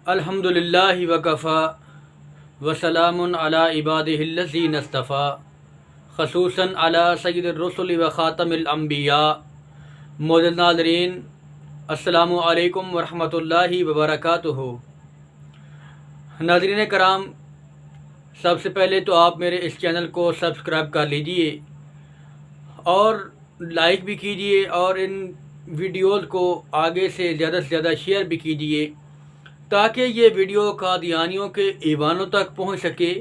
الحمدللہ وکفا وسلام علی عبادہ الذین اصطفیٰ خصوصاً علی سید الرسل و خاتم الانبیاء۔ معزز ناظرین، السلام علیکم ورحمۃ اللہ وبرکاتہ۔ ناظرین کرام، سب سے پہلے تو آپ میرے اس چینل کو سبسکرائب کر لیجئے اور لائک بھی کیجئے اور ان ویڈیوز کو آگے سے زیادہ شیئر بھی کیجئے تاکہ یہ ویڈیو قادیانیوں کے ایوانوں تک پہنچ سکے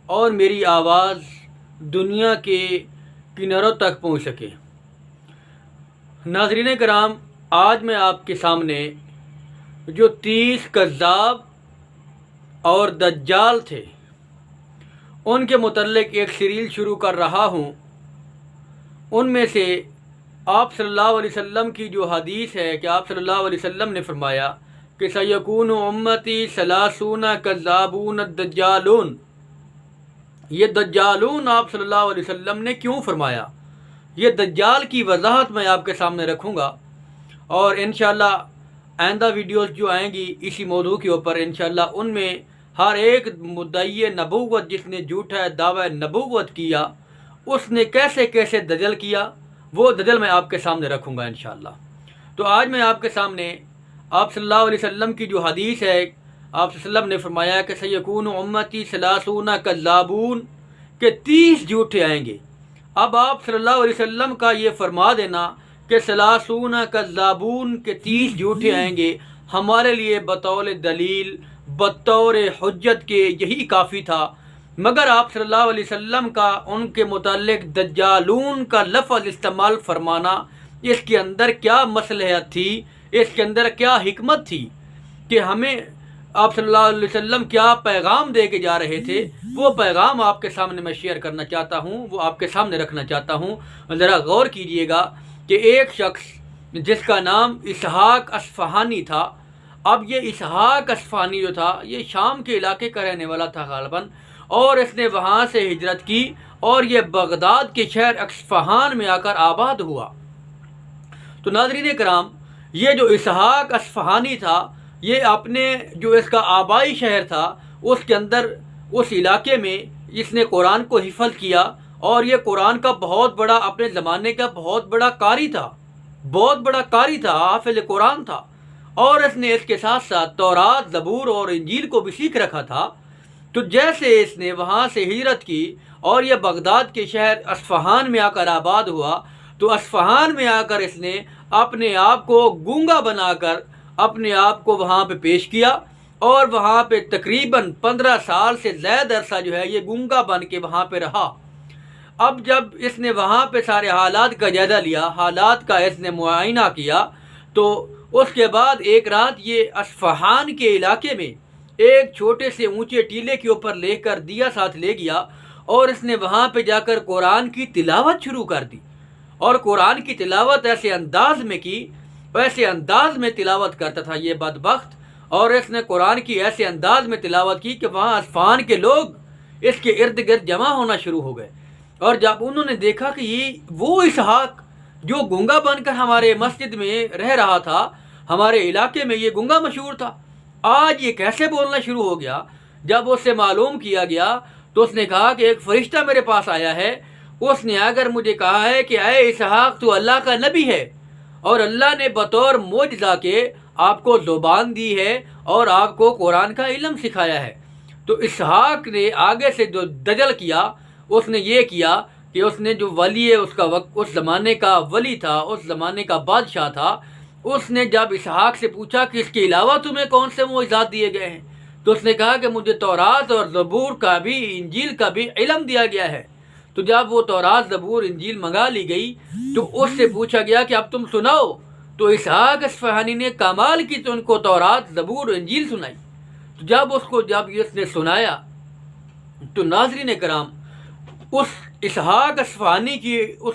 اور میری آواز دنیا کے کناروں تک پہنچ سکے۔ ناظرین کرام، آج میں آپ کے سامنے جو 30 کذاب اور دجال تھے ان کے متعلق ایک سیریل شروع کر رہا ہوں۔ ان میں سے آپ صلی اللہ علیہ وسلم کی جو حدیث ہے کہ آپ صلی اللہ علیہ وسلم نے فرمایا کہ سیکون امتی ثلاثون کذابون دجالون، یہ دجالون آپ صلی اللہ علیہ وسلم نے کیوں فرمایا، یہ دجال کی وضاحت میں آپ کے سامنے رکھوں گا، اور انشاءاللہ آئندہ ویڈیوز جو آئیں گی اسی موضوع کے اوپر انشاءاللہ ان میں ہر ایک مدعی نبوت جس نے جھوٹا دعوی نبوت کیا اس نے کیسے کیسے دجل کیا، وہ دجل میں آپ کے سامنے رکھوں گا انشاءاللہ۔ تو آج میں آپ کے سامنے آپ صلی اللہ علیہ وسلم کی جو حدیث ہے، آپ صلی اللہ علیہ وسلم نے فرمایا کہ سیکون امتی ثلاثون کذابون، کہ 30 جھوٹے آئیں گے۔ اب آپ صلی اللہ علیہ وسلم کا یہ فرما دینا کہ ثلاثون کذابون کے 30 جھوٹے آئیں گے، ہمارے لیے بطور دلیل بطور حجت کے یہی کافی تھا، مگر آپ صلی اللہ علیہ وسلم کا ان کے متعلق دجالون کا لفظ استعمال فرمانا، اس کے اندر کیا مصلحت تھی، اس کے اندر کیا حکمت تھی کہ ہمیں آپ صلی اللہ علیہ وسلم کیا پیغام دے کے جا رہے تھے، وہ پیغام آپ کے سامنے میں شیئر کرنا چاہتا ہوں، وہ آپ کے سامنے رکھنا چاہتا ہوں۔ ذرا غور کیجئے گا کہ ایک شخص جس کا نام اسحاق اصفہانی تھا، اب یہ اسحاق اصفہانی جو تھا یہ شام کے علاقے کا رہنے والا تھا غالباً، اور اس نے وہاں سے ہجرت کی اور یہ بغداد کے شہر اصفہان میں آ کر آباد ہوا۔ تو ناظرین کرام، یہ جو اسحاق اصفہانی تھا، یہ اپنے جو اس کا آبائی شہر تھا اس کے اندر اس علاقے میں اس نے قرآن کو حفظ کیا، اور یہ قرآن کا بہت بڑا اپنے زمانے کا بہت بڑا قاری تھا، بہت بڑا قاری تھا، حافظ قرآن تھا، اور اس نے اس کے ساتھ ساتھ تورات، زبور اور انجیل کو بھی سیکھ رکھا تھا۔ تو جیسے اس نے وہاں سے ہجرت کی اور یہ بغداد کے شہر اصفہان میں آ کر آباد ہوا، تو اصفہان میں آ کر اس نے اپنے آپ کو گونگا بنا کر اپنے آپ کو وہاں پہ پیش کیا، اور وہاں پہ تقریباً 15 سال سے زائد عرصہ جو ہے یہ گونگا بن کے وہاں پہ رہا۔ اب جب اس نے وہاں پہ سارے حالات کا جائزہ لیا، حالات کا اس نے معائنہ کیا، تو اس کے بعد ایک رات یہ اصفہان کے علاقے میں ایک چھوٹے سے اونچے ٹیلے کے اوپر لے کر دیا ساتھ لے گیا، اور اس نے وہاں پہ جا کر قرآن کی تلاوت شروع کر دی، اور قرآن کی تلاوت ایسے انداز میں کی، ایسے انداز میں تلاوت کرتا تھا یہ بدبخت، اور اس نے قرآن کی ایسے انداز میں تلاوت کی کہ وہاں اصفہان کے لوگ اس کے ارد گرد جمع ہونا شروع ہو گئے، اور جب انہوں نے دیکھا کہ یہ وہ اسحاق جو گونگا بن کر ہمارے مسجد میں رہ رہا تھا، ہمارے علاقے میں یہ گونگا مشہور تھا، آج یہ کیسے بولنا شروع ہو گیا۔ جب اس سے معلوم کیا گیا تو اس نے کہا کہ ایک فرشتہ میرے پاس آیا ہے، اس نے اگر مجھے کہا ہے کہ اے اسحاق تو اللہ کا نبی ہے، اور اللہ نے بطور معجزہ کے آپ کو زبان دی ہے اور آپ کو قرآن کا علم سکھایا ہے۔ تو اسحاق نے آگے سے جو دجل کیا، اس نے یہ کیا کہ اس نے جو ولی اس کا وقت اس زمانے کا ولی تھا، اس زمانے کا بادشاہ تھا، اس نے جب اسحاق سے پوچھا کہ اس کے علاوہ تمہیں کون سے معجزات دیے گئے ہیں، تو اس نے کہا کہ مجھے تورات اور زبور کا بھی، انجیل کا بھی علم دیا گیا ہے۔ تو جب وہ تورات، زبور، انجیل منگا لی گئی تو اس سے پوچھا گیا کہ اب تم سناؤ، تو اسحاق اصفہانی نے کمال کی تو ان کو تورات، زبور، انجیل سنائی۔ تو جب اس نے سنایا تو ناظرین کرام، اس اسحاق اصفہانی کی اس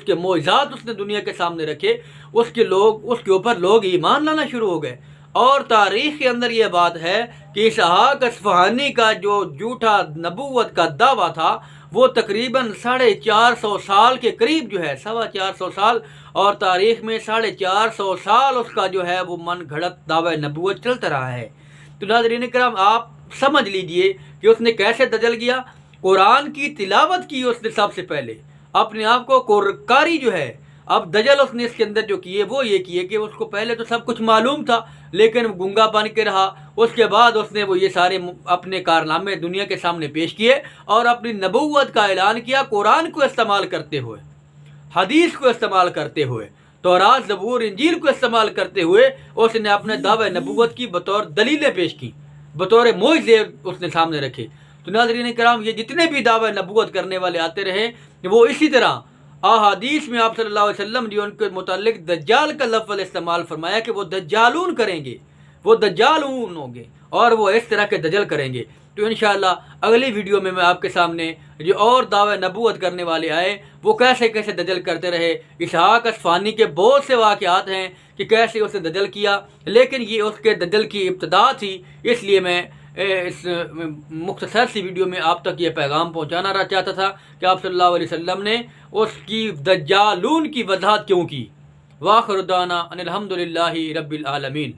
کے معجزات اس نے دنیا کے سامنے رکھے، اس کے اوپر لوگ ایمان لانا شروع ہو گئے، اور تاریخ کے اندر یہ بات ہے کہ اسحاق اصفہانی کا جو جھوٹا نبوت کا دعویٰ تھا وہ تقریباً 450 سال کے قریب جو ہے، 450 سال، اور تاریخ میں 450 سال اس کا جو ہے وہ من گھڑت دعوی نبوت چلتا رہا ہے۔ تو ناظرین کرام آپ سمجھ لیجئے کہ اس نے کیسے دجل کیا۔ قرآن کی تلاوت کی اس نے سب سے پہلے، اپنے آپ کو قاری جو ہے۔ اب دجل اس نے اس کے اندر جو کیے وہ یہ کیے کہ اس کو پہلے تو سب کچھ معلوم تھا لیکن گنگا بن کے رہا۔ اس کے بعد اس نے وہ یہ سارے اپنے کارنامے دنیا کے سامنے پیش کیے اور اپنی نبوت کا اعلان کیا، قرآن کو استعمال کرتے ہوئے، حدیث کو استعمال کرتے ہوئے، تورات، زبور، انجیل کو استعمال کرتے ہوئے اس نے اپنے دعوی نبوت کی بطور دلیلیں پیش کی، بطور معجزے اس نے سامنے رکھے۔ تو ناظرین کرام یہ جتنے بھی دعوی نبوت کرنے والے آتے رہے وہ اسی طرح احادیث میں آپ صلی اللہ علیہ وسلم جو ان کے متعلق دجال کا لفظ استعمال فرمایا کہ وہ دجالون کریں گے، وہ دجالون ہوں گے اور وہ اس طرح کے دجل کریں گے۔ تو انشاءاللہ اگلی ویڈیو میں آپ کے سامنے جو اور دعوی نبوت کرنے والے آئے وہ کیسے کیسے دجل کرتے رہے۔ اسحاق اصفہانی کے بہت سے واقعات ہیں کہ کیسے اس نے دجل کیا، لیکن یہ اس کے دجل کی ابتدا تھی، اس لیے میں اس مختصر سی ویڈیو میں آپ تک یہ پیغام پہنچانا چاہتا تھا کہ آپ صلی اللہ علیہ وسلم نے اس کی دجالون کی وضاحت کیوں کی۔ وآخر دعوانا ان الحمد للہ رب العالمین۔